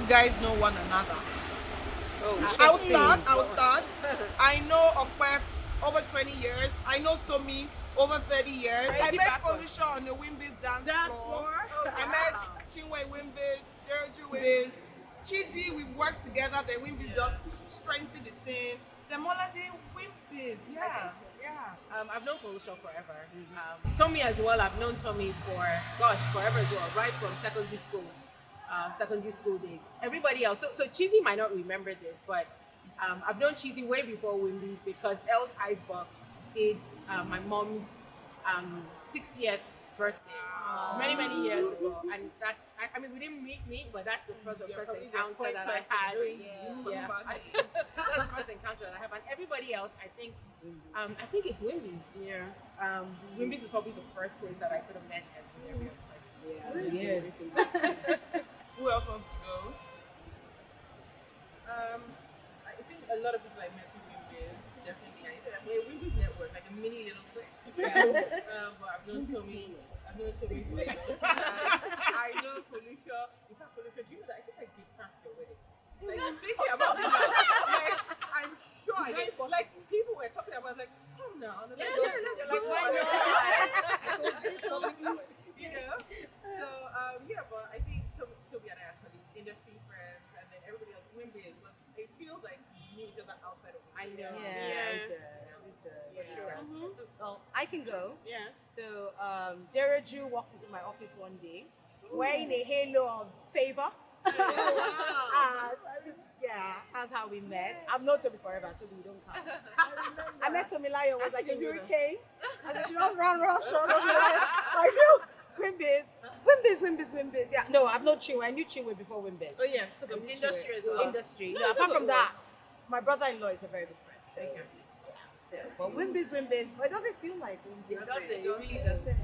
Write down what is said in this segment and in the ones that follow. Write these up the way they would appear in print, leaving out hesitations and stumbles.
you guys know one another? Oh, I will start. I know Okpep over 20 years. I know Tommy over 30 years. I met Felicia on the Wimbiz dance floor. I met Chinwe Wimbiz, Jeroju Wimbiz, Chizzy. We worked together. Then Wimbiz just strengthened the team. The Molade Wimbiz. Yeah. I've known Felicia forever. Tommy as well. I've known Tommy for forever as well, right from secondary school days. Everybody else. So Cheesy might not remember this, but I've known Cheesy way before Wimbiz because Elle's Icebox did my mom's 60th birthday many years ago, and that's I mean we didn't meet, but that's the first encounter that I had. Yeah, that's the first encounter that I have, and everybody else I think it's Wimbiz. Yeah. Wimbiz is probably the first place that I could have met every Who else wants to go? I think a lot of people I met through Wimbiz, definitely. I think we're a Wimbiz network, like a mini little clique. But I've known Tommy. I know Felicia. In fact, Felicia, do you know that I think I did pass your wedding? Like thinking about it now, like I'm sure I did. Like people were talking about like, come now. And like, why not? So, but I think Toby and I are actually industry friends, and then everybody else Wimbiz, but it feels like you knew each other outside of Wimbiz. I know. For sure. Well, I can go. Yeah. So, Dereju walked into my office one day wearing a halo of favor. That's how we met. I've known Toby forever. Toby, don't count. I met Tomi Lion was like a hurricane. I said, she don't run short of me. I knew Wimbiz. Yeah, no, I've known Chinwe. I knew Chinwe before Wimbiz. Oh yeah. Industry as well. Industry. No, apart from that, my brother-in-law is a very good friend. So, so but Wimbiz. But it doesn't feel like Wimbiz. It really doesn't.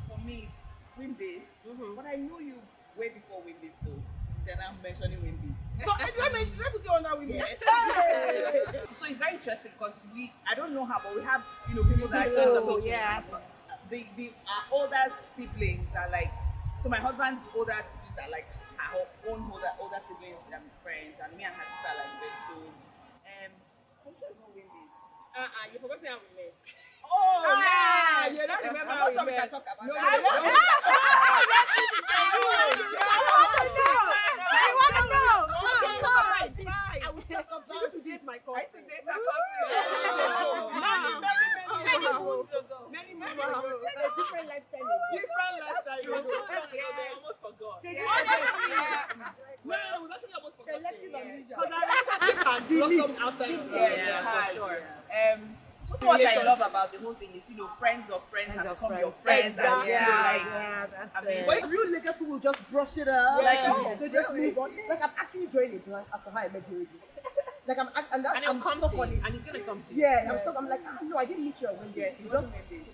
For me, it's Wimbiz. But I know you way before Wimbiz though. So I'm mentioning Wimbiz. So let me put you on that Wimbiz. Yes. So it's very interesting because I don't know how, but we have people that our older siblings are like, so my husband's older siblings are like our own older siblings and friends, and me and her sister are like best friends. I'm sure you know Wimbiz. You forgot how we met. Oh yeah, you don't remember I'm how not sure we we can met. talk about No, that. I want to know. I will talk about to date my cousin. I used to date her cousin. Many moons ago. Many moons ago. A different lifetime. They almost forgot. They No, we actually almost forgot. Selective amnesia. Because I blossom outside. For sure. What I love about the whole thing is, friends of friends have become your friends. Exactly. And That's it. But real Lagos people just brush it up. They just move on. Like I'm actually drawing a blank as to how I met you. Like I'm stuck on it. And he's gonna come to you. Yeah, I'm stuck. I'm like, no, I didn't meet you when Yes, you it just wasn't this.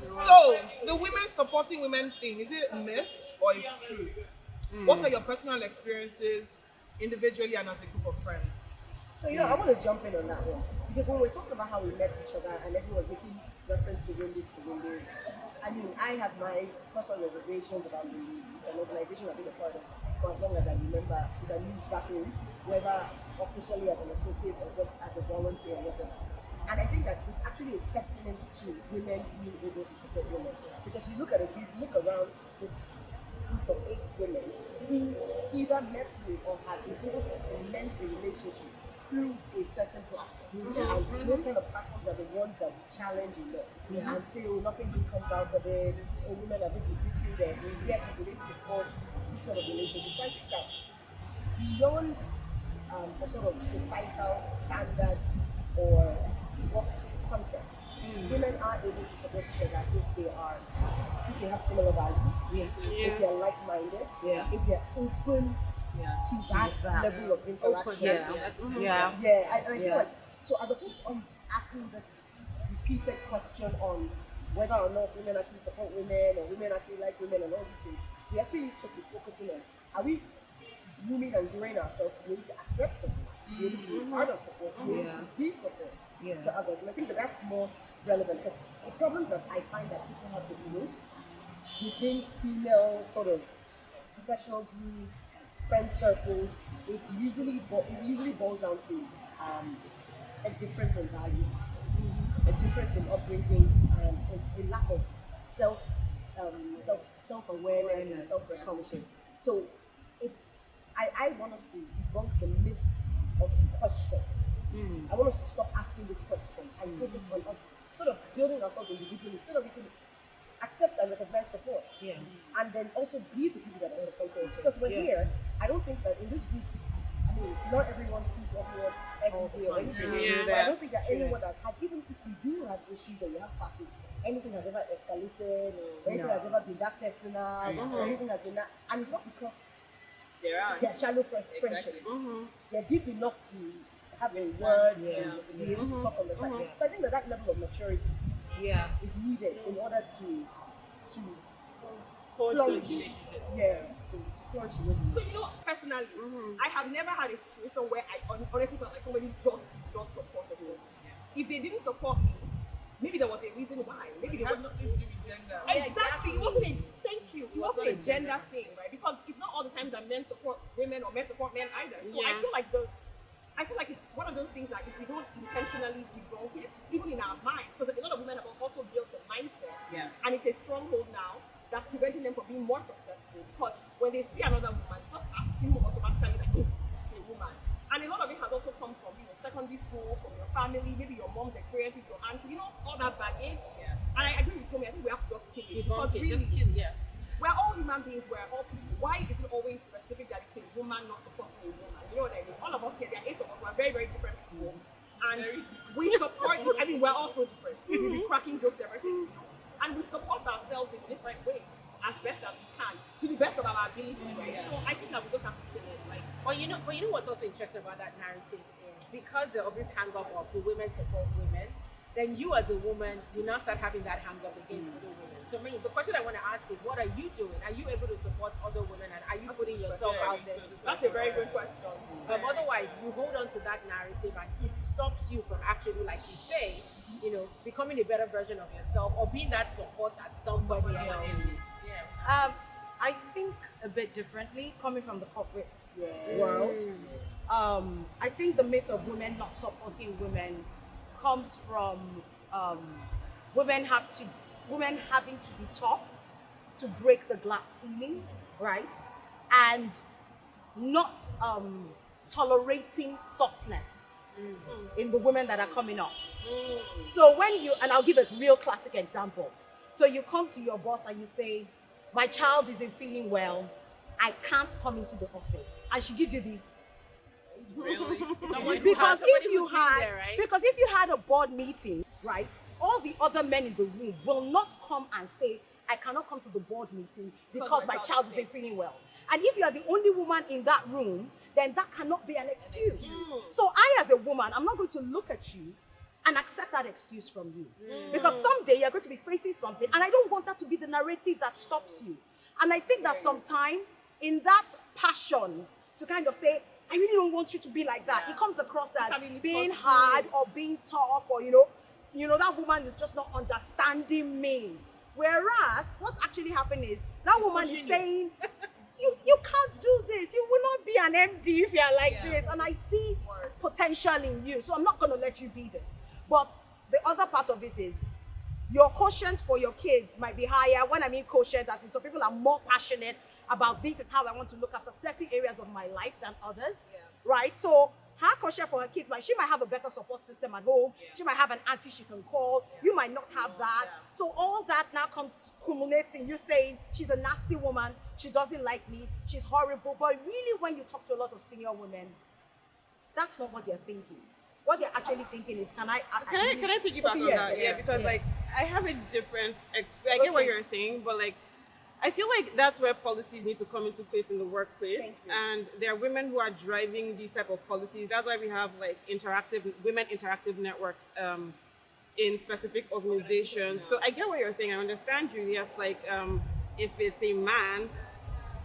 So the women supporting women thing, is it a myth or is true? What are your personal experiences individually and as a group of friends? So, I want to jump in on that one. Because when we're talking about how we met each other and everyone making reference to Wimbiz, I mean, I have my personal reservations about Wimbiz. It's an organization I've been a part of for as long as I remember, since I moved back home, whether officially as an associate or just as a volunteer or whatever. And I think that it's actually a testament to women being able to support women. Because you look around this group of 8 women who either met with or have been able to cement a relationship through a certain platform. And those kind of platforms are the ones that we challenge a lot and say, nothing good comes out of it, women are being recruited, we get to be able to forge this sort of relationship. So I think that beyond a sort of societal standard or box context, women are able to support each other if they have similar values, if they are like-minded, if they are open to that level of interaction. I feel like, so as opposed to us asking this repeated question on whether or not women actually support women or women actually like women and all these things, we actually need to just be focusing on, are we grooming and growing ourselves to be able to accept support, to be able to be part of support, to be able to be support to others. And I think that's more relevant because the problems that I find that people have the most within female sort of professional groups, friend circles, it usually boils down to a difference in values, a difference in upbringing, and a lack of self awareness and self recognition. So it's I want us to debunk the myth of the question. I want us to stop asking this question and focus on us sort of building ourselves individually so that we can accept and recognize support. And then also be the people that are supported. Because we're here, I don't think that in this group, I mean, not everyone sees everyone every day or anything. But I don't think that anyone that's had, even if you do have issues or you have clashes, anything has ever escalated, or anything has ever been that personal, or anything has been that. And it's not because they're shallow friendships. They're deep enough to have a word, to be able to talk on the side. So I think that level of maturity is needed in order to flourish. To flourish. So you know, personally, I have never had a situation where I honestly felt like somebody just don't support me. If they didn't support me, maybe there was a reason why. Maybe they It has nothing to do with gender. Exactly. It wasn't a it wasn't a gender thing, right? Because it's not all the time that men support women or men support men either. So I feel like it's one of those things that if we don't intentionally debunk it, even in our minds, because a lot of women have also built the mindset, and it's a stronghold now that's preventing them from being more successful. Because when they see another woman, just assume automatically that she's a woman. And a lot of it has also come from secondary school, from your family, maybe your mom's experiences, your auntie, all that baggage. And I agree with Tommy. I think we have to just kill it. Because really, we're all human beings, we're all people. Why is it always specific that it's a woman not supporting a woman? You know what I mean? All of us here, there are 8 of us, we're very, very different people. And we support, I mean, we're all so different. We be cracking jokes, everything. And we support ourselves in different ways, as best as we can, to the best of our ability, right? So I think that we just have to kill it. But you know what's also interesting about that narrative is because of this hang up of do women support women, then you as a woman, you now start having that hang up against other women. So the question I want to ask is, what are you doing? Are you able to support other women, and are you putting yourself out there to support? That's a very good question. Otherwise, you hold on to that narrative, and it stops you from actually, like you say, becoming a better version of yourself or being that support that somebody else needs. I think a bit differently, coming from the corporate world. I think the myth of women not supporting women comes from women having to be tough to break the glass ceiling, right? And not tolerating softness in the women that are coming up. So and I'll give a real classic example. So you come to your boss and you say, my child isn't feeling well, I can't come into the office. And she gives you the because if you had a board meeting, right, all the other men in the room will not come and say, I cannot come to the board meeting because my child isn't feeling well. And if you are the only woman in that room, then that cannot be an excuse. So I, as a woman, I'm not going to look at you and accept that excuse from you. Because someday you're going to be facing something, and I don't want that to be the narrative that stops you. And I think that sometimes in that passion to kind of say, I really don't want you to be like that, it comes across as being hard or being tough, or that woman is just not understanding me. Whereas what's actually happening is that woman is saying, you can't do this. You will not be an MD if you're like this. And I see potential in you, so I'm not going to let you be this. But the other part of it is your quotient for your kids might be higher. When I mean quotient, as in some people are more passionate about this is how I want to look after certain areas of my life than others, right? So her quotient for her kids, she might have a better support system at home. She might have an auntie she can call. You might not have that. So all that now culminates in you saying, she's a nasty woman, she doesn't like me, she's horrible. But really, when you talk to a lot of senior women, that's not what they're thinking. What they're actually thinking is, can I piggyback on that? Yeah, because I have a different I get what you're saying, but I feel like that's where policies need to come into place in the workplace. And there are women who are driving these type of policies. That's why we have women interactive networks in specific organizations. So I get what you're saying. I understand you. Yes, if it's a man,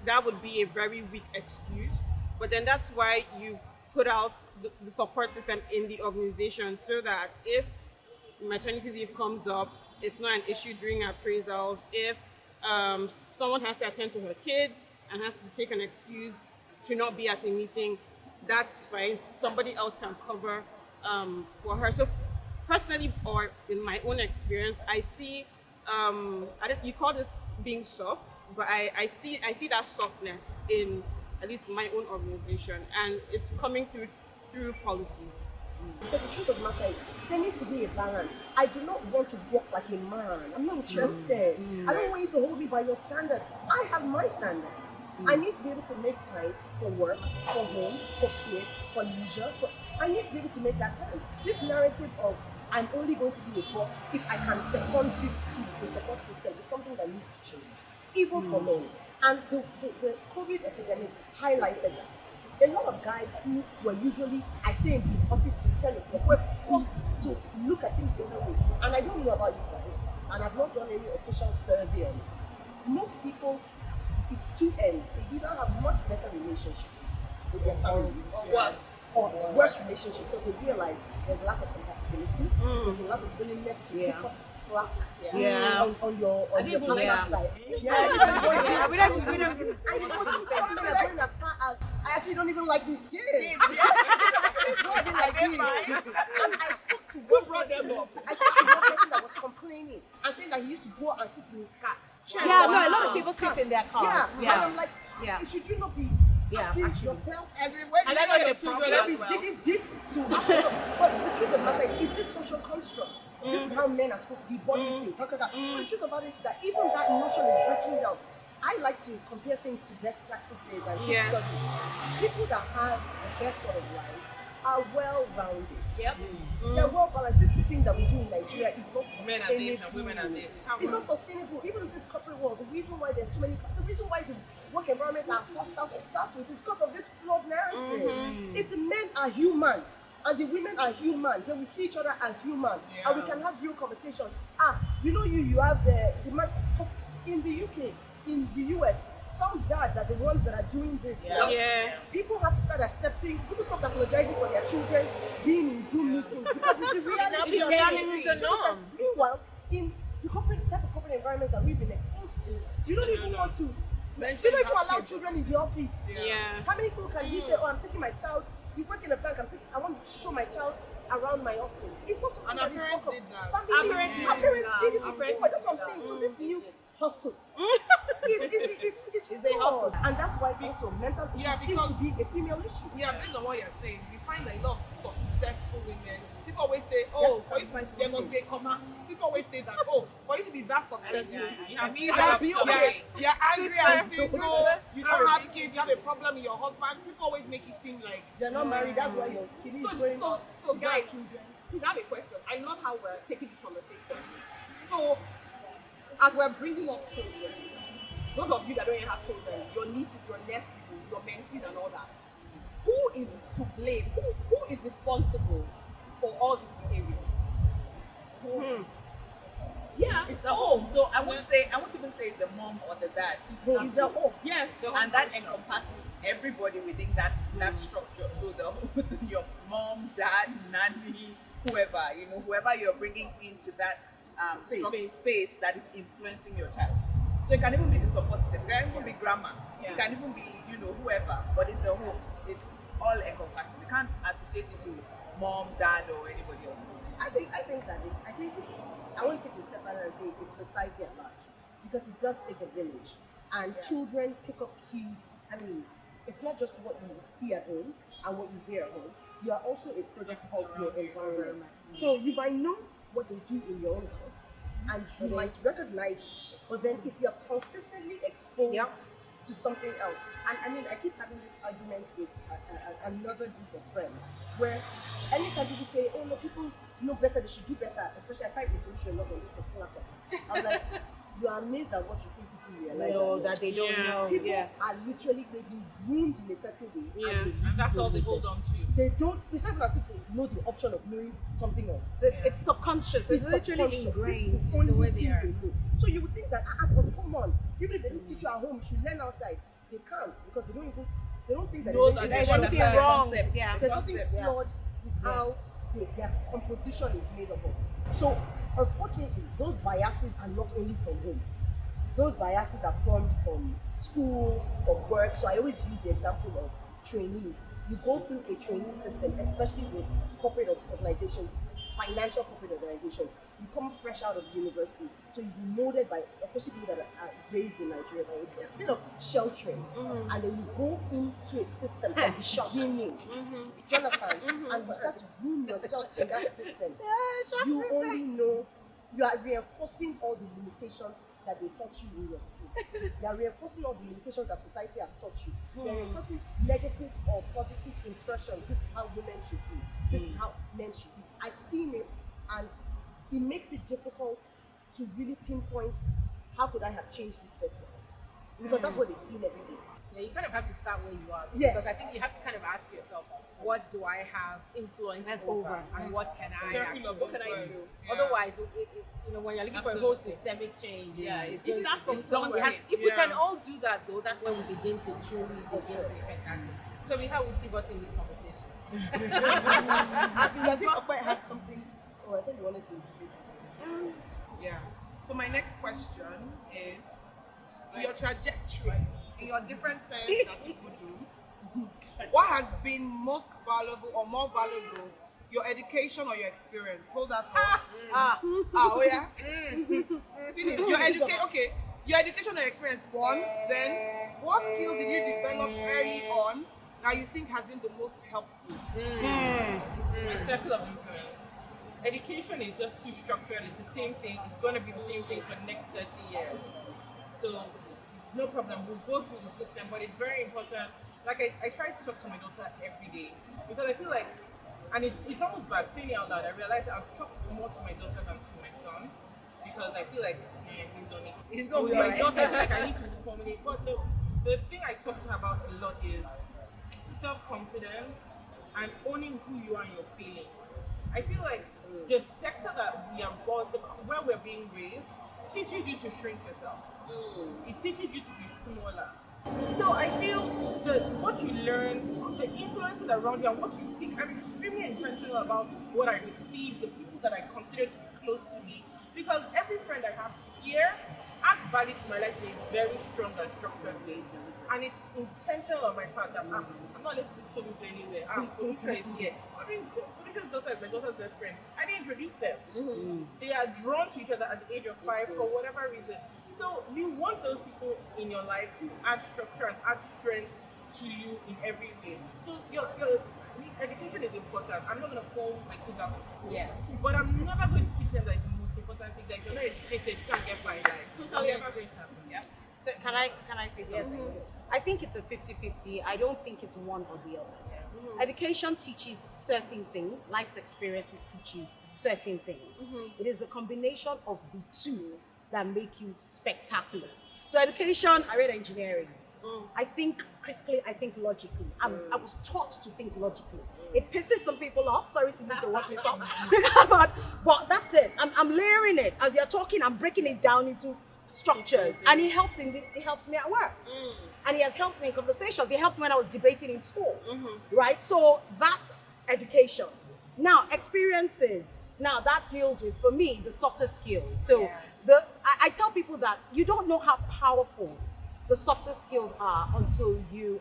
that would be a very weak excuse. But then that's why you put out the support system in the organization, so that if maternity leave comes up, it's not an issue during appraisals. If someone has to attend to her kids and has to take an excuse to not be at a meeting, that's fine. Somebody else can cover for her. So personally, or in my own experience, I see you call this being soft, but I see that softness in at least my own organization, and it's coming through policies. Because the truth of the matter is, there needs to be a balance. I do not want to walk like a man. I'm not interested. I don't want you to hold me by your standards. I have my standards. I need to be able to make time for work, for home, for kids, for leisure. I need to be able to make that time. This narrative of I'm only going to be a boss if I can second this to the support system is something that needs to change, even for men. And the COVID epidemic highlighted that. A lot of guys who were usually, I stay in the office to 10 o'clock, were forced to look at things the other way. And I don't know about you guys, and I've not done any official survey on it. Most people, it's two ends. They either have much better relationships with their families, or worse relationships, because they realize there's a lack of compatibility, there's a lack of willingness to pick up slack on your partner's side. We don't And you know, some men are going as far as, I actually don't even like these kids. I didn't like these. And I spoke to one person that was complaining and saying that he used to go and sit in his car. Yeah, no, a lot of people sit in their cars. And I'm like, should you not be asking yourself? And that was a problem. Digging deep to ask yourself. But the truth of the matter is this social construct? This is how men are supposed to be born with. But the truth about it is that even that notion is breaking down. I like to compare things to best practices and case studies. People that have the best sort of life are well-rounded. They're well-balanced. This thing that we do in Nigeria is not sustainable. Men are this and women are this. It's not sustainable. Even in this corporate world, the reason why there's so many, the reason why the work environments are hostile to start with is because of this flawed narrative. If the men are human and the women are human, then we see each other as human, and we can have real conversations. You have the man in the UK, in the US. Some dads are the ones that are doing this. People have to start accepting. People stop apologizing for their children being in Zoom meetings because it's the reality. It's the norm. Meanwhile, in the type of corporate environments that we've been exposed to, you don't even want to. They don't even allow children in the office. How many people can you say, "Oh, I'm taking my child"? You work in a bank. I want to show my child around my office. It's not something that is parents did that. Our parents did it before. That's what I'm saying. So this new hustle. It's a hustle. And that's why also mental issues seems to be a female issue. Based on what you're saying, we find that a lot of successful women, people always say, there must be a comma. People always say that, for you to be that successful, you're angry and single, you don't have kids, you have a problem with your husband. People always make it seem like you're not married, that's why your kid is going on. So guys, please have a question. I love how we're taking this conversation. So, as we're bringing up children, those of you that don't even have children, your nieces, your nephews, your mentees and all that, who is to blame? Who is responsible for all this behavior? It's the home. So I won't even say it's the mom or the dad. It's the home. Yes, and that encompasses everybody within that structure. So your mom, dad, nanny, whoever you're bringing into that space that is influencing your child. So it can even be the support system, it can even be grandma, it can even be whoever, but it's the home. It's all encompassing. You can't associate it to mom, dad, or anybody else. I think that I want to take a step back and say it's society at large, because it does take a village, and children pick up cues. I mean, it's not just what you see at home and what you hear at home. You are also a product of your environment. So you might know what they do in your own house, and you might recognize it. But then if you're consistently exposed to something else, and I mean, I keep having this argument with another group of friends, where anytime people say, "Oh no, people know better, they should do better," especially I fight with you a lot on this particular topic. I'm like, you are amazed at what you think people realize. No, that they don't know. People are literally, they've been groomed in a certain way. And that's all they hold on to. They don't, it's not even as if they know the option of knowing something else. It's subconscious. It's literally ingrained. This is the only thing they know. So you would think that, but come on, even if they don't teach you at home, you should learn outside. They can't, because they don't think that there's anything wrong. There's nothing flawed with how their composition is made up of. So unfortunately, those biases are not only from home. those biases are formed from school or work. So I always use the example of trainees. You go through a trainee system, especially with corporate organizations, financial corporate organizations. You come fresh out of university, so you be molded by, especially people that are raised in Nigeria, by a bit of sheltering, and then you go into a system at the beginning. Do you understand? And you start to groom yourself in that system. You only know you are reinforcing all the limitations that they taught you in your school. You are reinforcing all the limitations that society has taught you. You are reinforcing negative or positive impressions. This is how women should be. This is how men should be. I've seen it, and it makes it difficult to really pinpoint how could I have changed this person, because that's what they've seen every day. Yeah, you kind of have to start where you are. Yes. Because I think you have to kind of ask yourself, what do I have influence over, and what can I actually What can I do? Otherwise, when you're looking for a whole systemic change, It's it's not from going- daunting. if we can all do that, though, that's when we begin to truly begin to affect that. So we how we pivot in this conversation. I think I had something. Oh, I think you wanted to say something. Yeah. So my next question is your trajectory in your different things that people do. What has been most valuable or more valuable, your education or your experience? Hold that up. Oh yeah. Finish. Your education or experience, one. Then, what skills did you develop early on that you think has been the most helpful? Circle of influence. Education is just too structured. It's the same thing. It's going to be the same thing for the next 30 years. So, no problem. We'll go through the system, but it's very important. Like, I try to talk to my daughter every day because I feel like, and it's almost bad saying it out loud. I realize I've talked more to my daughter than to my son because I feel like, he's on it. He's going to be My right. daughter, like, I need to formulate. But the thing I talk to her about a lot is self-confidence and owning who you are and your feelings. I feel like the sector that we are born, where we're being raised, teaches you to shrink yourself. It teaches you to be smaller. So I feel that what you learn, the influences around you, and what you think, I'm extremely intentional about what I receive, the people that I consider to be close to me, because every friend I have here adds value to my life in a very strong and structured way. And it's intentional on my part that I'm not letting this show me go anywhere. Felicia is here. Felicia's daughter is my daughter's best friend. I didn't introduce them. They are drawn to each other at the age of 5 for whatever reason. So you want those people in your life to add structure and add strength to you in every way. So your education is important. I'm not going to call my kids out. Yeah. But I'm never going to teach them that the most important thing that you're not educated, you can't get by in life. Totally never going to happen. Yeah. So can I say something? I think it's a 50-50. I don't think it's one or the other. Education teaches certain things. Life's experiences teach you certain things. It is the combination of the two that make you spectacular. So education, I read engineering. I think critically, I think logically. I was taught to think logically. It pisses some people off. Sorry to use the word piss off. but that's it. I'm layering it. As you're talking, I'm breaking it down into structures, and it helps me at work, and it has helped me in conversations. It helped me when I was debating in school, right? So that's education. Now experiences, now that deals with, for me, the softer skills. So I tell people that you don't know how powerful the softer skills are until you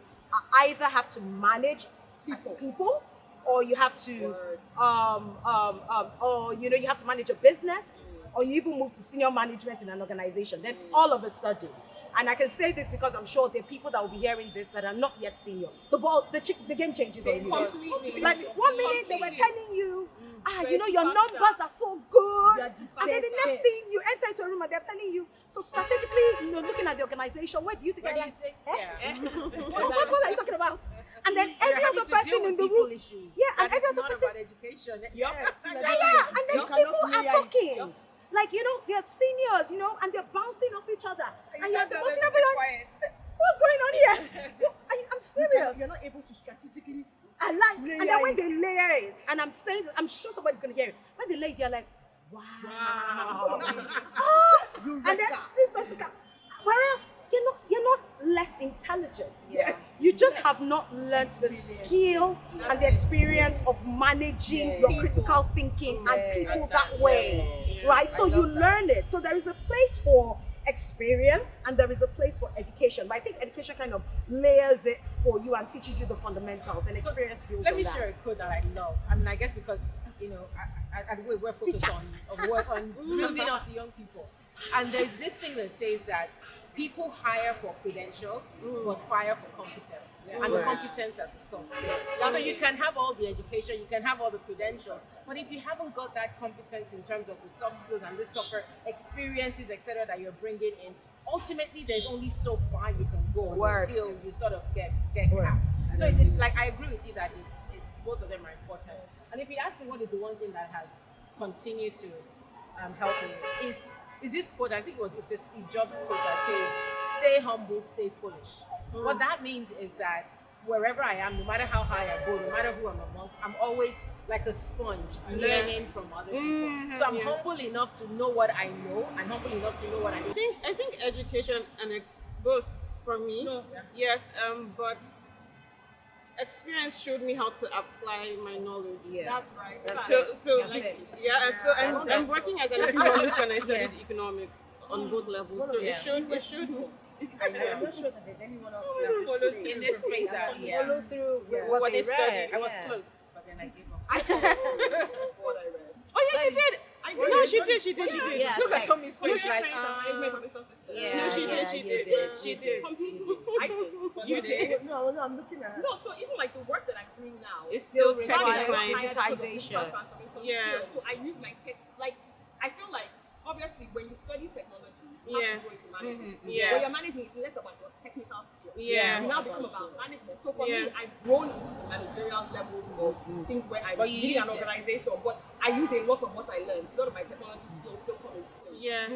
either have to manage people or you have to or you have to manage a business, or you even move to senior management in an organization. Then all of a sudden, and I can say this because I'm sure there are people that will be hearing this that are not yet senior. The game changes on you. Like 1 minute they were telling you, your numbers are so good, and then the next thing you enter into a room and they're telling you, so strategically, looking at the organization, where do you think? What are you talking about? And then every other person in the room, and every other person, about education. and then people are talking. Like, they're seniors, and they're bouncing off each other. And you're bouncing off each other. What's going on here? I'm serious. You're not able to strategically. And then when they layer it, and I'm saying, I'm sure somebody's going to hear it. When they layer it, you're like, wow. And then this person can, whereas you're not less intelligent. Yes. You just have not learned the skill and the experience of managing your critical thinking and people that way. Right? So you learn it. So there is a place for experience and there is a place for education. But I think education kind of layers it for you and teaches you the fundamentals, and experience builds Let on me that. share a quote that I love. I mean, I guess because, we're focused on building up the young people. And there's this thing that says that people hire for credentials, but fire for competence. And the competence at the source. So you can have all the education, you can have all the credentials, but if you haven't got that competence in terms of the soft skills and the suffer experiences, etc., that you're bringing in, ultimately there's only so far you can go until you sort of get capped. So I agree with you that it's both of them are important. And if you ask me what is the one thing that has continued to help me is this quote. I think it's a Steve Jobs quote that says, "Stay humble, stay foolish." What that means is that wherever I am, no matter how high I go, no matter who I'm amongst, I'm always like a sponge learning from other people. So I'm humble enough to know what I know and humble enough to know what I know. I think education and both for me. Yes, but experience showed me how to apply my knowledge. That's right. I'm working as an economist and I studied economics on both levels. So it showed me. I'm not sure that there's anyone else who In this space that follow through with What what they they studied. read. I was close, but then I gave up. What I read. Oh yeah, you did. No, she did. Yeah, Look at Tommy's No, face, she like, No, she did. She did. I think. You did. No, I'm looking at her. No, so even like the work that I'm doing now, It's still it's technically. digitization. Yeah. So I use my tech. Like I feel like obviously when you study technology, you Yeah. have to go into management. Yeah. When you're managing, it's less about your technical skills. Yeah. You now become about management. So for Yeah. me, I've grown into managerial levels of things where I'm But you leading an used it. organization, but I use a lot of what I learned. A lot of my technology skills still come into play. Yeah.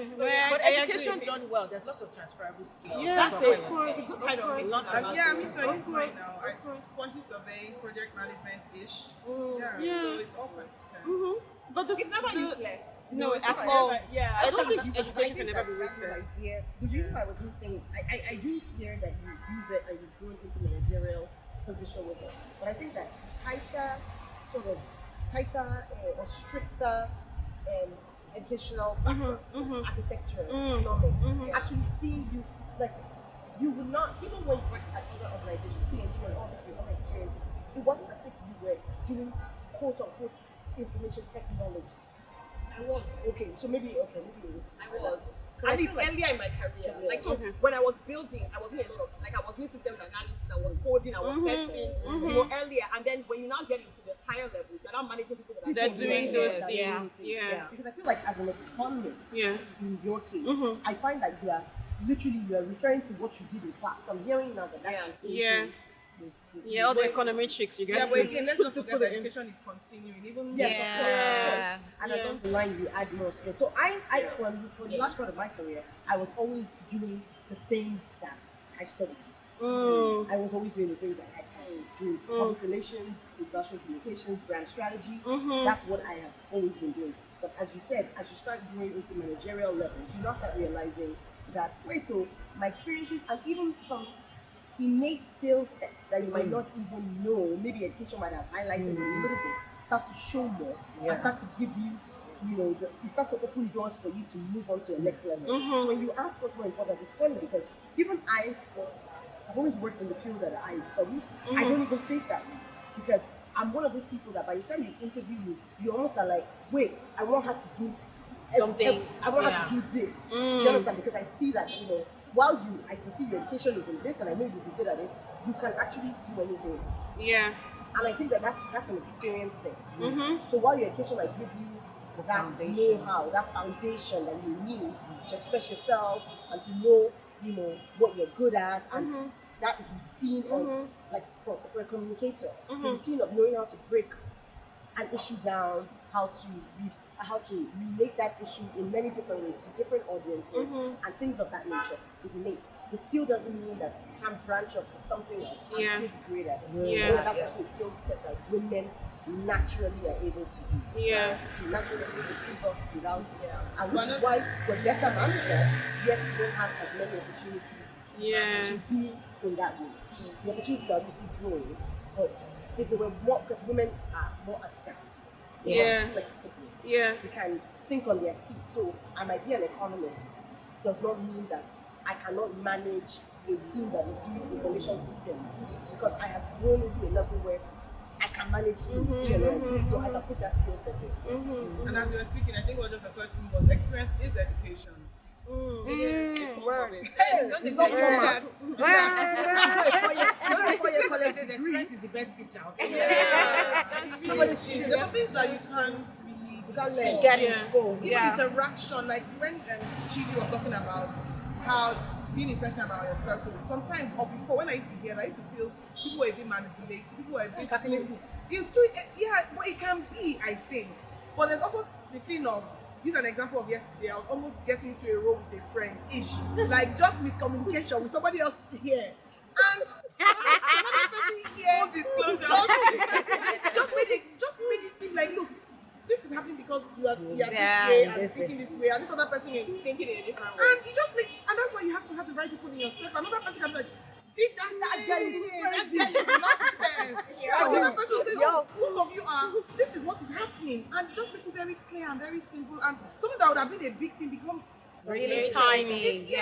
But I education agree. done well, there's lots of transferable skills. Yeah. That's what it. you're saying. It's just kind of makes Lots sense. of Yeah, me too. I use mine now. Quantity surveying, project management-ish. Yeah. Yeah. So it's all consistent. But It's never useless. No, it's at not all. ever- Yeah, I don't think I education think can never be that's the wasted. idea. The reason why I was saying, I do hear that you use it and you've grown into managerial position with it. But I think that tighter, or stricter educational background, architecture, economics, actually seeing you, like, you would not, even when you worked at other organizations, PNG and all the other experiences, it wasn't as if you were doing quote unquote information technology. I was. Okay, so maybe it was. I was. I At least feel like- earlier in my career. Yeah. Like, so when I was building, I was doing a lot of, like, I was doing systems analysis, I was coding, I was testing, earlier. And then when you now get into the higher levels, you're now managing people that are They're doing those Yeah. things. Yeah. Because I feel like as an economist, Yeah. in your case, I find that you are referring to what you did in class. I'm hearing now that that's the same Yeah. thing. Yeah, all the econometrics you Yeah, guys but see. again, let's not forget that education is continuing. Even Yes, of course. And Yeah. along the line, you add more skills. So for the large part of my career, I was always doing the things that I studied. I was always doing the things that I do. Public relations, international communications, brand strategy. That's what I have always been doing. But as you said, as you start going into managerial levels, you now start realizing that, wait, so my experiences and even some innate skill sets that you might not even know, maybe education might have highlighted a little bit, start to show more and start to give you, it starts to open doors for you to move on to your next level. So when you ask what's more important, it's funny because even I've always worked in the field that I studied. I don't even think that way because I'm one of those people that by the time you interview me, you almost are like, wait, I want her to do Something, I want her to do this. Do you understand? Because I see that, while I can see your education is in this and I know you'll be good at it, you can actually do anything else. Yeah. And I think that that's an experience thing. So while your education might give you that know-how, that foundation that you need to express yourself and to know, what you're good at and that routine of, like for a communicator, the routine of knowing how to break an issue down, how to relate that issue in many different ways to different audiences and things of that nature is innate. It still doesn't mean that you can't branch off to something else and still be great at it. Yeah. That's also a skill set that women naturally are able to do. Yeah. Naturally able to pivot without, and which is why we're better managers, yet we don't have as many opportunities to be in that way. The opportunities are obviously growing, but if there were more, because women are more adaptable, they're more flexible. Yeah. They can think on their feet. So I might be an economist, does not mean that I cannot manage a team that is doing information systems, because I have grown into a level where I can manage teams generally, so I can put that skill set in. And as you were speaking, I think what just occurred to me was experience is education. It's not formal. Experience is the best teacher. There's some things that you can't really Get in school. Even interaction, like when Chidi was talking about how being intentional about your circle. Sometimes, or before, when I used to hear that, I used to feel people were a bit manipulative, people were a bit calculative. But it can be, I think. But there's also the thing of, this is an example of yesterday, I was almost getting into a role with a friend-ish. Like, just miscommunication with somebody else here. And another person here just made it seem like, look, this is happening because you are this way and thinking this way, and this other person is thinking in a different way. And it just makes, and that's why you have to have the right people in yourself. Another person can be like, that girl is crazy. Another person will say, oh, both of you are, this is what is happening. And it just makes it very clear and very simple. And something that would have been a big thing becomes Really tiny.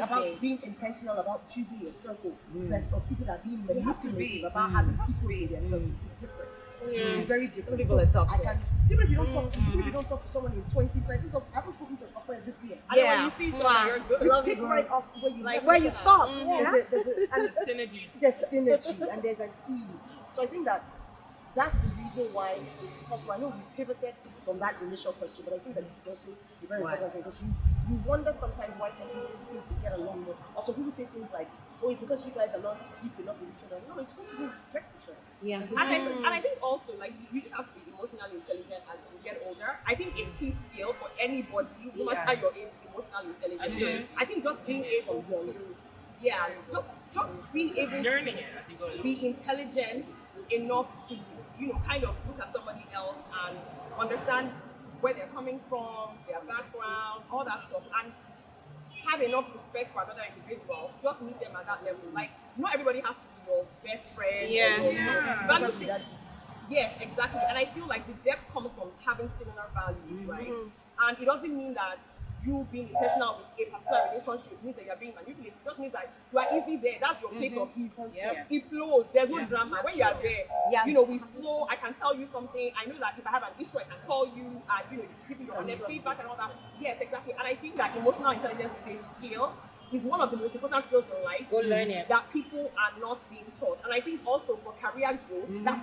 About being intentional about choosing your circle versus people that are being manipulative about having people in their circle is different. It's very different. Some people are toxic. Even if you don't talk to someone in 20, like I haven't spoken to a friend this year. Yeah. When you see you're good. You pick right off where you stop. There's synergy and there's an ease. So I think that's the reason why it's possible. I know we pivoted from that initial question, but I think that it's also a very important thing, because you wonder sometimes why some people seem to get along more, or some people say things like, oh, it's because you guys are not deep enough with each other. No, it's because you respect each other. Yeah. And I think also, like, you just have to be emotionally intelligent as you get older. I think a key skill for anybody, no matter your age, emotionally intelligent. I think just being able to, just being able to be intelligent enough to, kind of look at somebody else and understand where they're coming from, their background, all that stuff, and have enough respect for another individual. Just meet them at that level. Like, not everybody has to be your best friend. Yes, exactly. And I feel like the depth comes from having similar values, right? And it doesn't mean that you being intentional with a particular relationship means that you're being manipulative. It just means that you are easy there. That's your place of ease. It flows. There's no drama. When you are there, we flow. I can tell you something. I know that if I have an issue, I can call you and you give me your honest feedback and all that. Yes, exactly. And I think that emotional intelligence is a skill. Is one of the most important skills in life. Go learn it. That people are not being taught. And I think also for career growth, that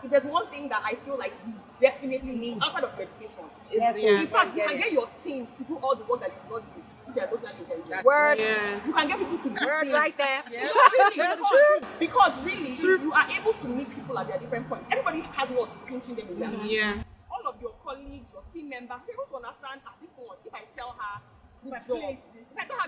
if there's one thing that I feel like you definitely need outside of education. In fact, you can get your team to do all the work that you not do if you're emotionally intelligent. You can get people to do Word right there. Because really, if you are able to meet people at their different points, everybody has what's pinching them in their all of your colleagues, your team members, they're able to understand this one. If I tell her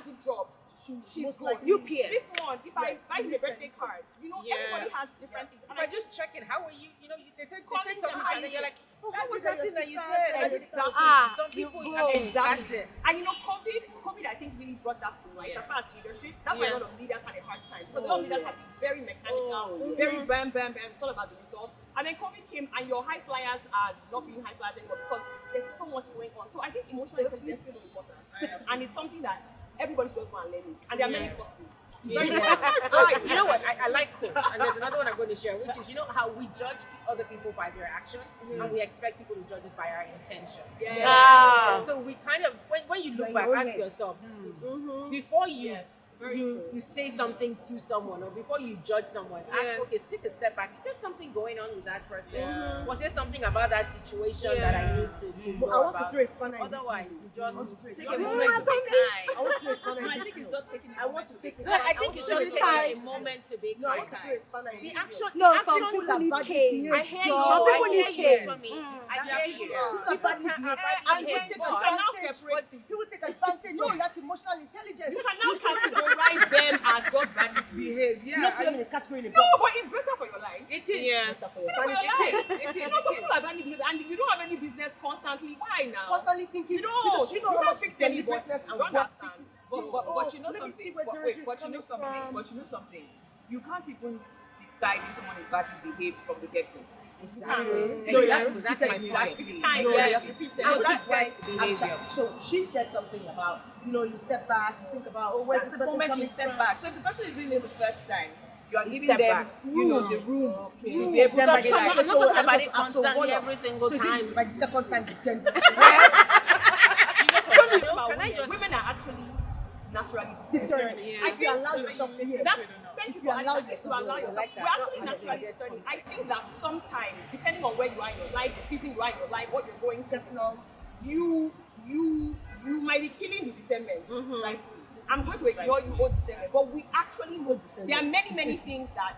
good job, she's like UPS. This one, if I buy you a birthday card, everybody has different things. And I just check it. How are you? They said something, and then you're like, oh, How what was is that that thing your that you sister? said? Ah, Some people, exactly. And COVID I think really brought that to light. As far as leadership, that's why a lot of leaders had a hard time. Because a lot of leaders had been very mechanical, very bam. It's all about the results. And then COVID came, and your high flyers are not being high flyers anymore because there's so much going on. So I think emotional intelligence is so important, and it's something that everybody should go and learn it. And there are many courses. You know what? I like coach, and there's another one I'm going to share, which is, how we judge other people by their actions, and we expect people to judge us by our intention. So we kind of, when you look back, ask yourself, before you say something to someone, or before you judge someone, ask, okay, take a step back. Is there something going on with that person? Was there something about that situation that I need to know I want about? to throw a spanner. Otherwise, you just Take a moment to be kind. I want to throw a spanner. I think it's just taking a I want to take. I think it's just taking a moment to be No, I kind. want to throw a spanner. The action. No, the some action- people need cane. I hear you. Some people I need hear you, cane. Tommy. I hear you. People take advantage of that emotional intelligence. You can now categorize them as just badly behaved. Not put them in a category in a No, box. but it's better for your life. It is. Better for your For your sanity. life. You know, some people are badly behaved, and you don't have any business constantly. Why now? Constantly thinking, You because don't. you know how You much don't fix deliberateness and anybody. work You takes understand. But you know let me something. see where But George is you know coming something. from. But you know something. You can't even decide if someone is badly behaved from the get-go. Exactly. So That's my point. Time, yes, repeated. And So that's that's like behavior. So she said something about, you step back, you think about, oh, where's That's this the person moment coming you step from? back. So if the person is doing it the first time, you are You giving step them, back. the room to Okay. be able Then to by be the I'm like, not talking about it so constantly what every single so is it time. by the second time, then Can I just- women are actually naturally discern. Yeah. If you allow yourself to hear. That's If you allow yourself, like that. we're actually No, naturally I- discerning. I think that sometimes, depending on where you are in your life, the season you are in your life, what you're going personal, you might be killing the discernment. Right? I'm going to ignore you all discernment, but we actually know discernment. There are many things that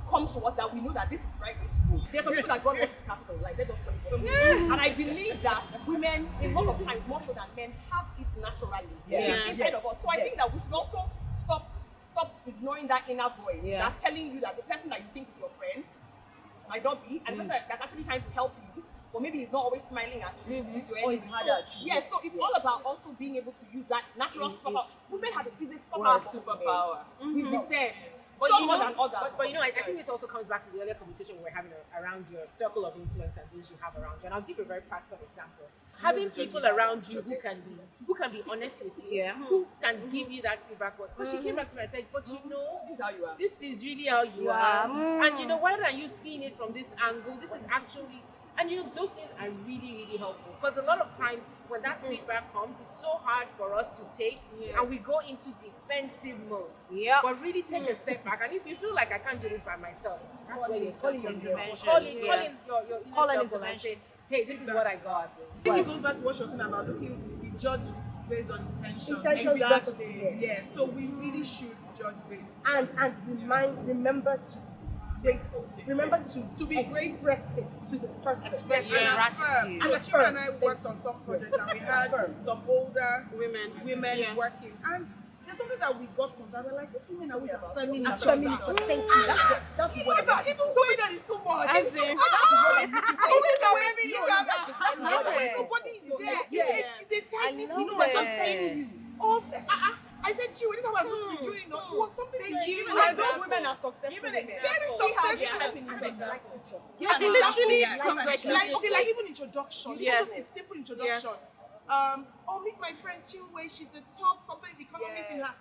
come to us that we know that this is the right way to go. There's some people that God wants to cast from life. Let us tell you. And I believe that women, a lot of times, more so than men, have it naturally. It's inside of us. So I think that we should also stop ignoring that inner voice that's telling you that the person that you think is your friend might not be, and the person that's actually trying to help you, but maybe he's not always smiling at you. Is your enemy. harder at you. Yes, so it's all about also being able to use that natural superpower. Women have a superpower. We said. But Some you more know, than others. but I think this also comes back to the earlier conversation we were having around your circle of influence and those you have around you. And I'll give you a very practical example. Having people around you who can be honest with you, who can give you that feedback. Because she came back to me and said, but this is how you are. this is really how you are. And whether you seeing it from this angle, this is actually, and those things are really helpful. Because a lot of times when that feedback comes, it's so hard for us to take, and we go into defensive mode. But really take a step back, and if you feel like I can't do it by myself, that's where you're Call in intervention. intervention. Call in your inner circle and say, hey, this is what I got. I think it goes back to what you're saying about we judge based on intention. Intention versus yes. Yes, so we really should judge based. And remember to grateful. Remember to be express it to the person. Yes, and affirm. So Chima and I worked on some projects and we had some older women working. And there's something that we got from that. We're like, these women are always affirming each other. Thank you. That's what I Even though that is too much. As in, always affirming each other. Nobody is there. It's a tiny thing. know what I'm saying. I said, Chiwi, this is what I was supposed to be doing. It was something And those women are successful. very successful. literally, Like even introduction. Yes. Just a simple introduction. Meet my friend Chinwe. She's the top something economist in her.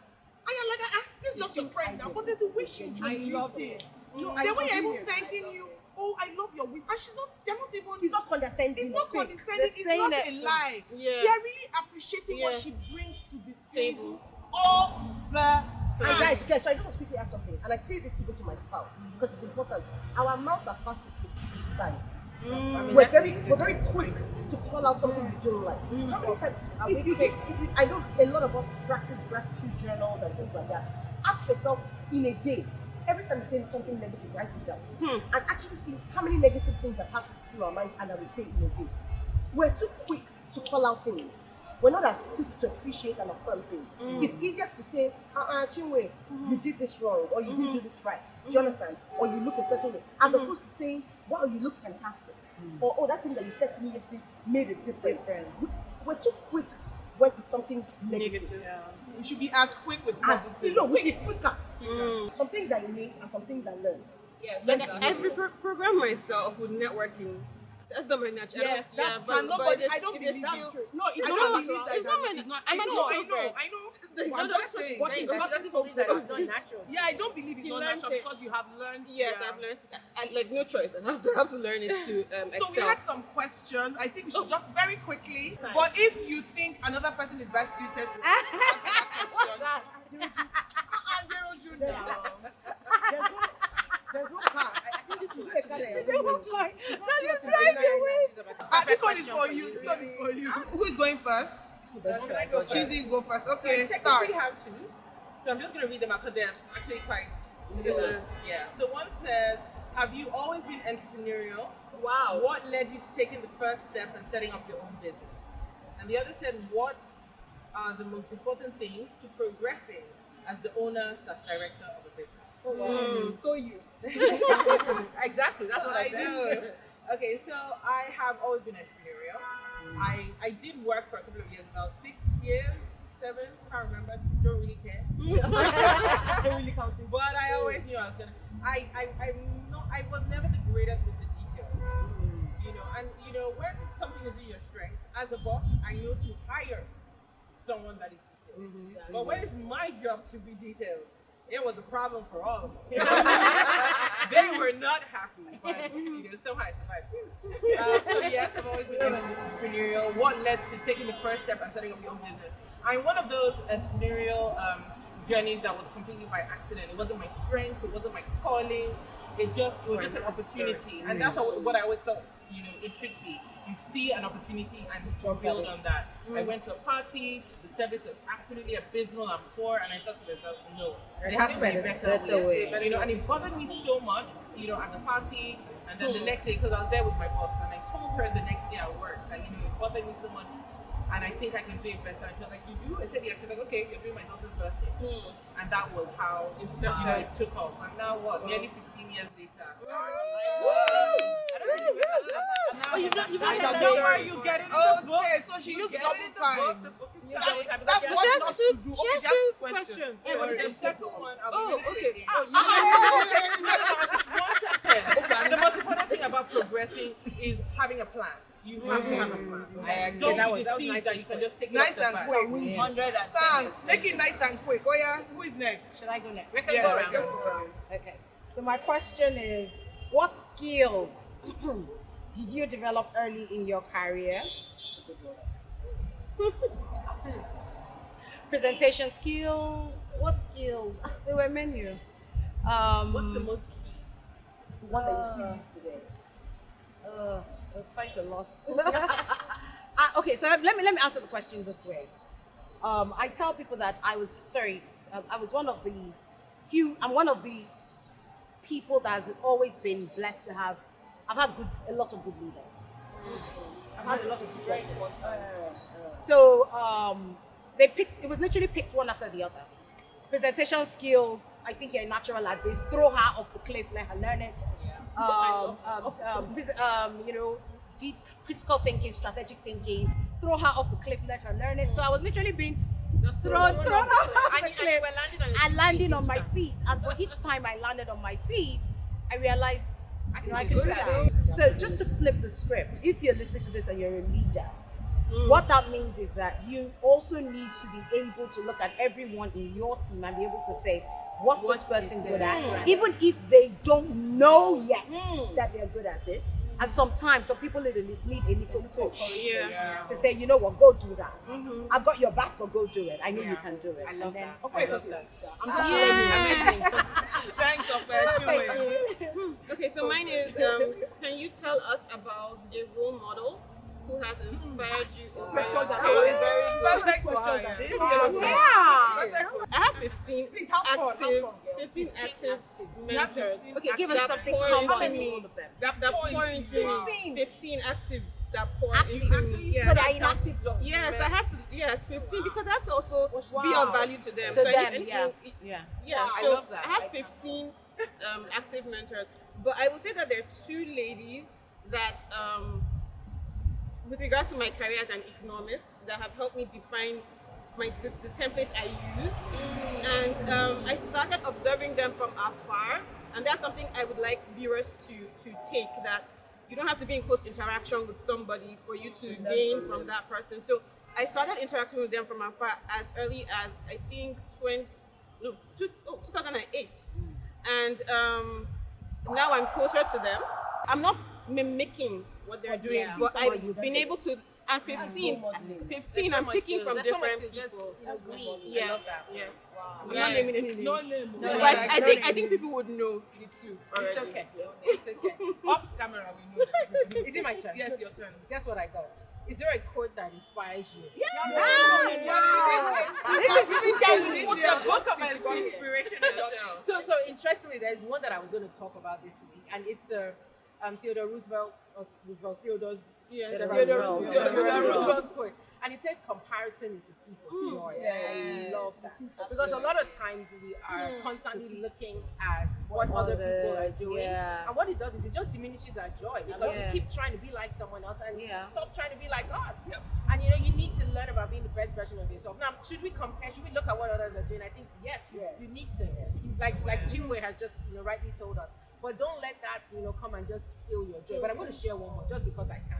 And you're like, this is just a friend now. But there's a way she introduces it. The way you're even thanking you. Oh, I love your wisdom. And they're not even. It's not condescending. It's not condescending. It's not a lie. Yeah. They are really appreciating what she brings to the table all the time. And guys, okay, so I just want to quickly add something, and I say this even to my spouse because it's important. Our mouths are fast to criticize. We're very quick to call out something we don't like. How many times? I know a lot of us practice gratitude journals and things like that. Ask yourself in a day. Every time you say something negative, write it down. And actually see how many negative things are passing through our minds and that we say in a day. We're too quick to call out things. We're not as quick to appreciate and affirm things. It's easier to say, Chinwe, you did this wrong, or you didn't do this right. Do you understand? Or you look a certain way. As opposed to saying, wow, you look fantastic. Or, oh, that thing that you said to me yesterday made a difference. We're too quick when it's something negative. We should be as quick with As, positive. we should be quicker. Some things are innate and some things are learned. like every program myself with networking. That's not my nature. Yes, And nobody, I don't believe you. No, it's I not don't natural. believe that. It's not my nature. I know. I know. No, that's what she's saying. That she doesn't believe that it's not natural. Yeah, I don't believe it's She not learned natural it. because you have learned. Yes, I've learned it. I like no choice. I have to learn it to excel. So we had some questions. I think we should just very quickly. But if you think another person is best suited to answer that question, There's no car. this one is for you. This one is for you. Who is going first? Can I go first? Cheesy, go first. So I Okay, start. technically have two. So I'm just going to read them out because they're actually quite similar. Yeah. So one says, have you always been entrepreneurial? Wow. What led you to taking the first step and setting up your own business? And the other said, what are the most important things to progressing as the owner/director of a business? Oh, wow. So you. Exactly, that's what I do. do. Okay, so I have always been entrepreneurial. I did work for a couple of years, about 6 years, 7, can't remember, don't really care. Don't really count it. But I always knew I was gonna. I was never the greatest with the details. You know, and you know when something is in your strength, as a boss, I know to hire someone that is detailed. But when it's my job to be detailed, it was a problem for all of them. They were not happy, but you know, somehow I survived. So yes, I've always been entrepreneurial. What led to taking the first step and setting up your own business? I'm one of those entrepreneurial journeys that was completely by accident. It wasn't my strength. It wasn't my calling. It was just an opportunity, and that's what I always thought. You know, it should be. You see an opportunity and you build on that. I went to a party. The service was absolutely abysmal and poor, and I thought to myself, no, there has to be a better way. You know, and it bothered me so much. You know, at the party, and then the next day, because I was there with my boss, and I told her the next day at work that you know it bothered me so much. And I think I can do it better. And she was like, you do? I said, yeah. She was like, okay, you're doing my daughter's birthday. And that was how it took off. And now what? Nearly 15 years later. Don't worry, you get it in the book. Okay, so she used double time. That's what she has to do. Okay, she has two questions. The second one, I'll okay. The most important thing about progressing is having a plan. You have to have a plan. Don't be deceived that you can just take it Nice off the and bat. quick. Sans, make it nice and quick. Oh yeah, who is next? Should I go next? We can go around. Okay. So my question is, what skills did you develop early in your career? Presentation skills. What skills? There were many. What's the most One that you still use today. Quite a lot. Okay, so let me answer the question this way. I tell people that I was one of the few. I'm one of the people that has always been blessed to have. I've had a lot of good leaders. I've had a lot of good leaders. So it was literally picked one after the other. Presentation skills. I think you're natural at this. Throw her off the cliff, let her learn it. You know, critical thinking, strategic thinking. Throw her off the cliff, let her learn it. So I was literally being thrown off the cliff and landing on my feet. And for each time I landed on my feet, I realized I can do that. So just to flip the script, if you're listening to this and you're a leader, what that means is that you also need to be able to look at everyone in your team and be able to say, what's this person good at? Even if they don't know yet that they're good at it. And sometimes some people need a little push to say, you know what, go do that. I've got your back, but go do it. I know you can do it. I love that. Okay, Thanks, Okay, so mine is, can you tell us about a role model who has inspired you? Perfect question. I have 15 active mentors. Okay, give us something common to all of them. That pour into me. 15 active that pour Active. into me. So they're inactive. Yes, I had to. Yes, 15 because I have to also be of value to them. To So them, yeah. Wow, I So love that. I have 15 active mentors, but I would say that there are two ladies that, with regards to my career as an economist, that have helped me define the templates I use, and I started observing them from afar, and that's something I would like viewers to take, that you don't have to be in close interaction with somebody for you to gain from that person. So I started interacting with them from afar as early as I think 2008, and now I'm closer to them. I'm not mimicking what they're doing, but I've been able to. And 15, I'm picking from different people. Yes. I'm not naming any names. But I think people would know the two already. It's okay. It's okay. Off camera, we know that. Is it my turn? Yes, your turn. Guess what I got? Is there a quote that inspires you? So interestingly, there's one that I was going to talk about this week, and it's Theodore Roosevelt's quote, and it says comparison is the thief of joy. I love that, because a lot of times we are constantly looking at what other people are doing, and what it does is it just diminishes our joy, because we keep trying to be like someone else and stop trying to be like us. And you need to learn about being the best version of yourself. Now, should we compare? Should we look at what others are doing? I think yes. You need to, like Chinwe has just rightly told us. but don't let that come and just steal your joy. But I'm going to share one more just because I can.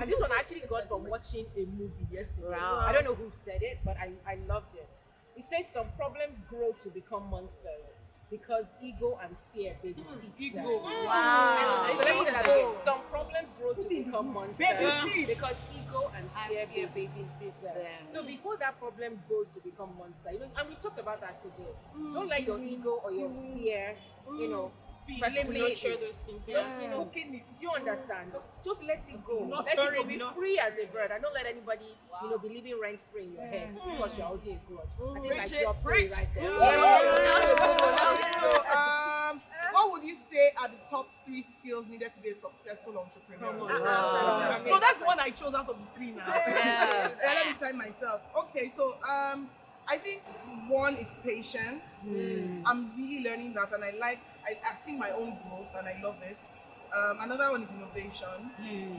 And this one I actually got from watching a movie yesterday. Wow. I don't know who said it, but I loved it. It says some problems grow to become monsters because ego and fear babysit them. Wow. So let me say that again. Some problems grow to become monsters because ego and fear babysit them. So before that problem grows to become monster, and we talked about that today. Don't let your ego or your fear, Not share those things. do you understand? Just let it go. Let it go. Be free as a bird. And don't let anybody, be living rent free in your head because you're holding a grudge. I think I dropped three right there. So, what would you say are the top 3 skills needed to be a successful entrepreneur? No, that's one I chose out of the 3 now. Let me time myself. Okay, so I think one is patience. I'm really learning that, and I've seen my own growth, and I love it. Another one is innovation.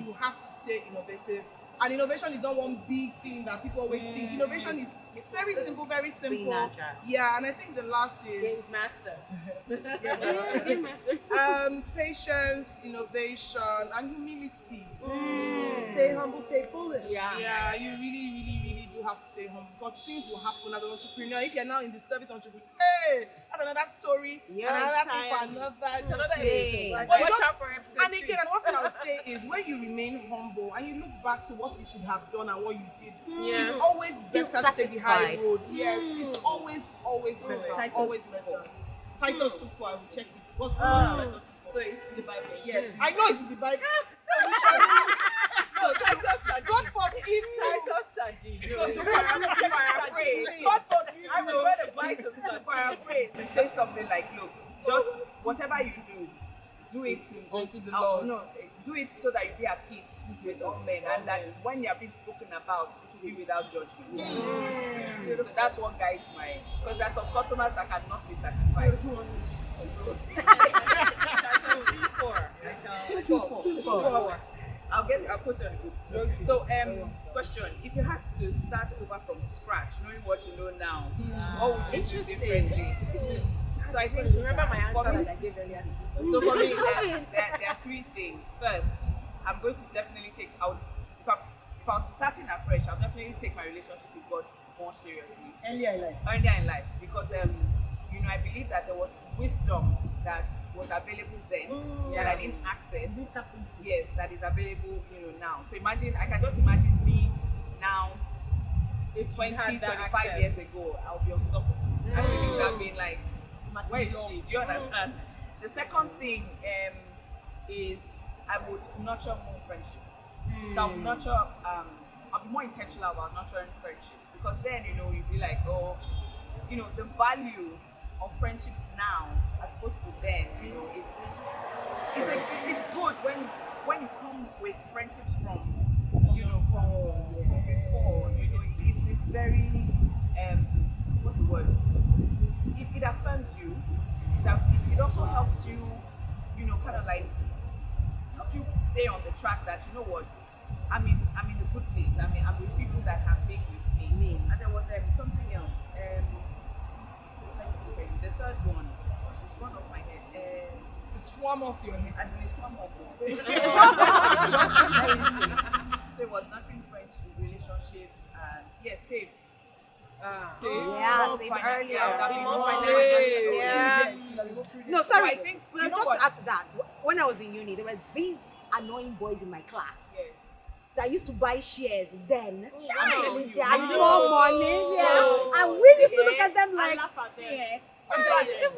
You have to stay innovative. And innovation is not one big thing that people always think. Innovation is very simple, very simple. Yeah, and I think the last is Games master. Patience, innovation, and humility. Stay humble, stay foolish. Yeah, you really do have to stay humble because things will happen as an entrepreneur. If you're now in the service entrepreneur, hey, that's another story. Another thing for another day. Watch out for episode And again, and one thing I would say is when you remain humble and you look back to what you could have done and what you did, it's always better to take the high road. Yes, it's always better. Always better. Titus 2:4, I will check it. What's So it's in the Bible. Yes. I know it's in the Bible. So God forgive me. So to paraphrase, I will read the Bible to paraphrase and say something like, look, just whatever you do it to the Lord. No, do it so that you be at peace with all men, and that when you are being spoken about, it will be without judgment. So that's what guides my. Because there are some customers that cannot be satisfied. I'll post it on the group. So, question: if you had to start over from scratch, knowing what you know now, what would you do differently? So I think remember my answer that I gave earlier. So for me, there are 3 things. First, I'm going to definitely take out. If I was starting afresh, I'll definitely take my relationship with God more seriously. Earlier in life. Because I believe that there was wisdom that was available then that I didn't access. Yes, that is available, now. So I can just imagine me now, 25 years ago, I'll be unstoppable. I would have been like, where is she? Do you understand? The second thing is I would nurture more friendships. So I'll be more intentional about nurturing friendships, because then you'll be like, the value of friendships now as opposed to then, it's good when you come with friendships from before, it's very what's the word? It affirms you. It also helps you, kind of like helps you stay on the track that what, I'm in a good place. I'm with people that have been with me. And there was something else. The third one, it's one of my head. The swarm off your head. And the swarm off your head. So it was nurturing friendships, relationships, and safe. Save earlier. No, sorry. So I think, just to add to that, when I was in uni, there were these annoying boys in my class that used to buy shares then. I'm telling you. They had small money. And we used to look at them like,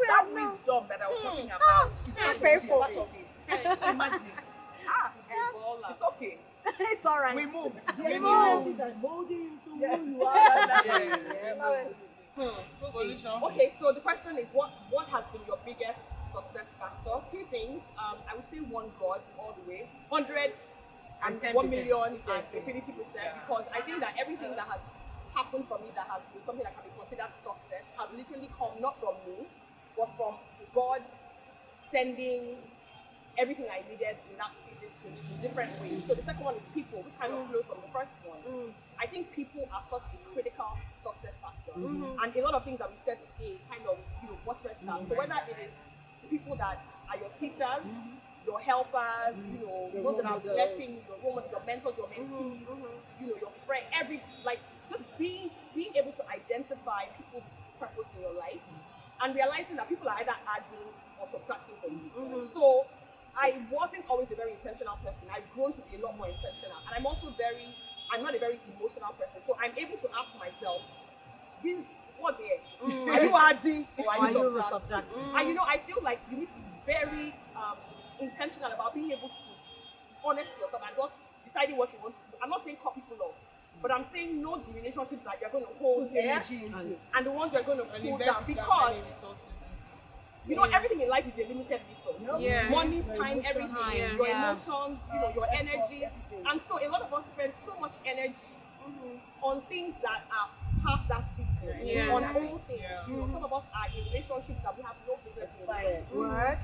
that wisdom that I was talking about, I pay for part of it. So imagine. It's okay. It's all right. We move. We move. Molding you to who you are. Okay, so the question is, what has been your biggest success factor? 2 things. I would say 1 God all the way. 100 and 1 million and infinity percent, because I think that everything that has happened for me that has been something that can be considered success has literally come not from me, but from God sending everything I needed in that season to me in different ways. So the second one is people, which kind of flows from the first one. I think people are such a critical success factor, and a lot of things that we said today kind of buttress that. So whether it is the people that are your teachers, your helpers, those that are blessing you, your role models, your mentors, your mentees, your friend, just being able to identify people's purpose in your life and realizing that people are either adding or subtracting from you. So I wasn't always a very intentional person. I've grown to be a lot more intentional. And I'm also I'm not a very emotional person. So I'm able to ask myself, what's here? Are you adding or are you subtracting? And I feel like you need to be very intentional about being able to honest yourself and just deciding what you want to do. I'm not saying cut people off, but I'm saying know the relationships that you're going to hold there and the ones you're going to pull down, because everything in life is a limited resource. Money, time, everything, your emotions, your energy. And so a lot of us spend so much energy on things that are past that season, on old things. Some of us are in relationships that we have no business in.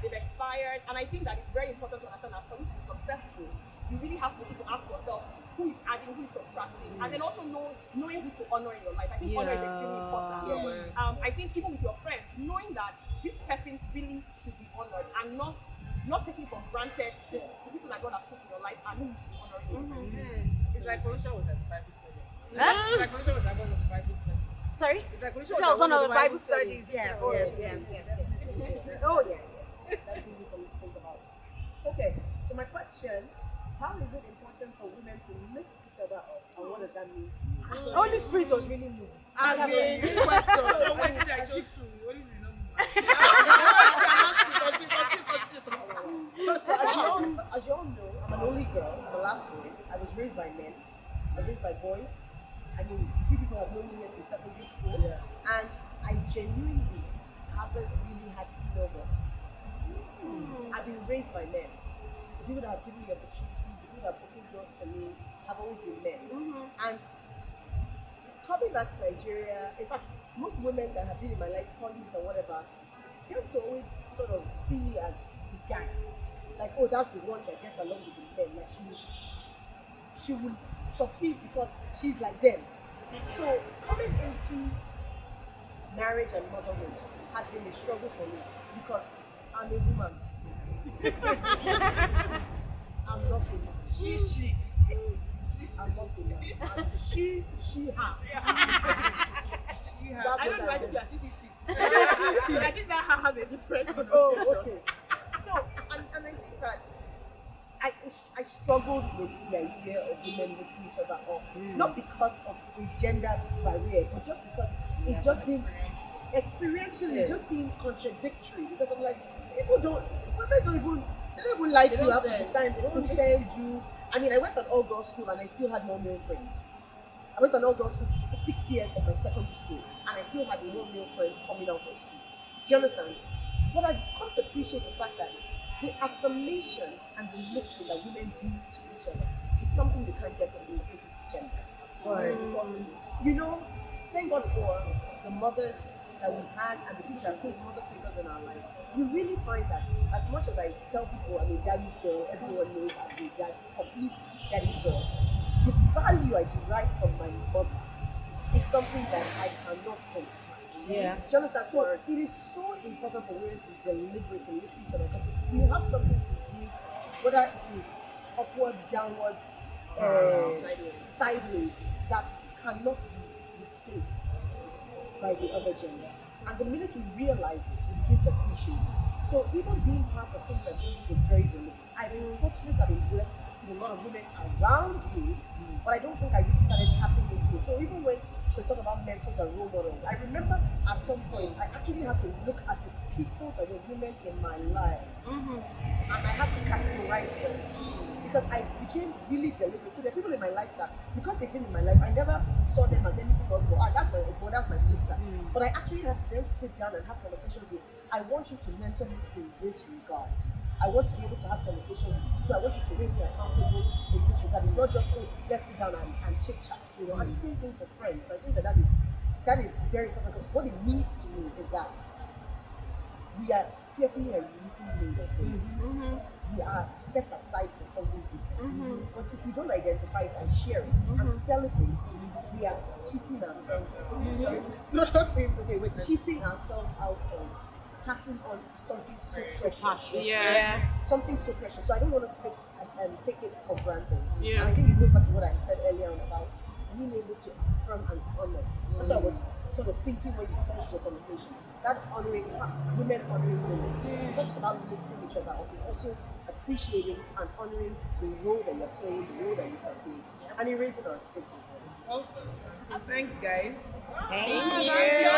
They've expired. And I think that it's very important to understand that for you to be successful, you really have to ask yourself who is adding, who is subtracting, and then also knowing who to honor in your life. I think honor is extremely important. I think even with your friends, knowing that this person really should be honored and not taking for granted the people that God has put in your life and who you should be honoring. It's like Felicia was at the Bible study. It's like Felicia was at one of the Bible studies. Sorry? It's like Felicia was was one of the the Bible studies. Yes. Oh, yes. Oh, yes. That gives me something to think about. Okay, so my question, how is it important for women to lift each other up, and what does that mean to you? Holy Spirit was really moving. As a question, so when did I choose to? What is the number? So as you all know, I'm an only girl, I'm the last one. I was raised by men, I was raised by boys. I mean, few people have known me since secondary school, and I genuinely haven't really had female bosses. I've been raised by men. The people that have given me opportunities, the people that have opened doors for me have always been men. And coming back to Nigeria, in fact, most women that have been in my life, colleagues or whatever, tend to always sort of see me as the guy. Like, oh, that's the one that gets along with the men. Like, she will succeed because she's like them. So coming into marriage and motherhood has been a struggle for me because I'm a woman. I'm not a man. She. I'm not a man. She, her. She has. I don't know why you are she. I think that has a different connotation. Oh, okay. So, and I think that I struggled with the idea of women lifting each other up, not because of a gender barrier, but just because it just didn't experientially just seemed contradictory. Because I'm like, women don't even like you half the time. They don't defend you. I mean, I went to an all-girls school and I still had no male friends. I went to an all-girls school for 6 years of my secondary school, and I still had no male friends coming out of school. Do you understand? But I've come to appreciate the fact that the affirmation and the lifting that women do to each other is something they can't get from the opposite gender. Thank God for the mothers that we had and the people that played mother figures in our lives. You really find that as much as I tell people I'm a daddy's girl, everyone knows I'm a complete daddy's girl. The value I derive from my mother is something that I cannot quantify. Do you understand? So it is so important for women to be deliberate and lift each other, because you have something to give, whether it is upwards, downwards, sideways, that cannot be replaced by the other gender. And the minute we realize it, we begin to appreciate it. So even being part of things like this is very deliberate. I've been fortunate, I've been blessed with a lot of women around me, but I don't think I really started tapping into it. So even when she was talking about mentors and role models, I remember at some point I actually had to look at the people that were women in my life, and I had to categorize them, because I became really deliberate. So there are people in my life that, because they've been in my life, I never saw them as anything else. That's my sister. But I actually had to then sit down and have conversations with, I want you to mentor me in this regard. I want to be able to have conversations with you. So I want you to hold me accountable in this regard. It's not just, let's sit down and chit chat, And the same thing for friends. So I think that is very important, because what it means to me is that we are fearfully and uniquely made as women. We are set aside for something different. But if we don't identify it and share it and celebrate it, we are cheating ourselves. Sorry? Okay, we're cheating ourselves out of passing on something so precious. Yeah. Something so precious. So I don't want us to take it for granted. Yeah. And I think it goes back to what I said earlier on about being able to affirm and honor. That's what I was sort of thinking when you finished your conversation. That honoring, women honoring women. It's not just about lifting each other up, it's also appreciating and honoring the role that you're playing, the role that you have played, and erasing our kids as well. Awesome. Thanks, guys. Thank you.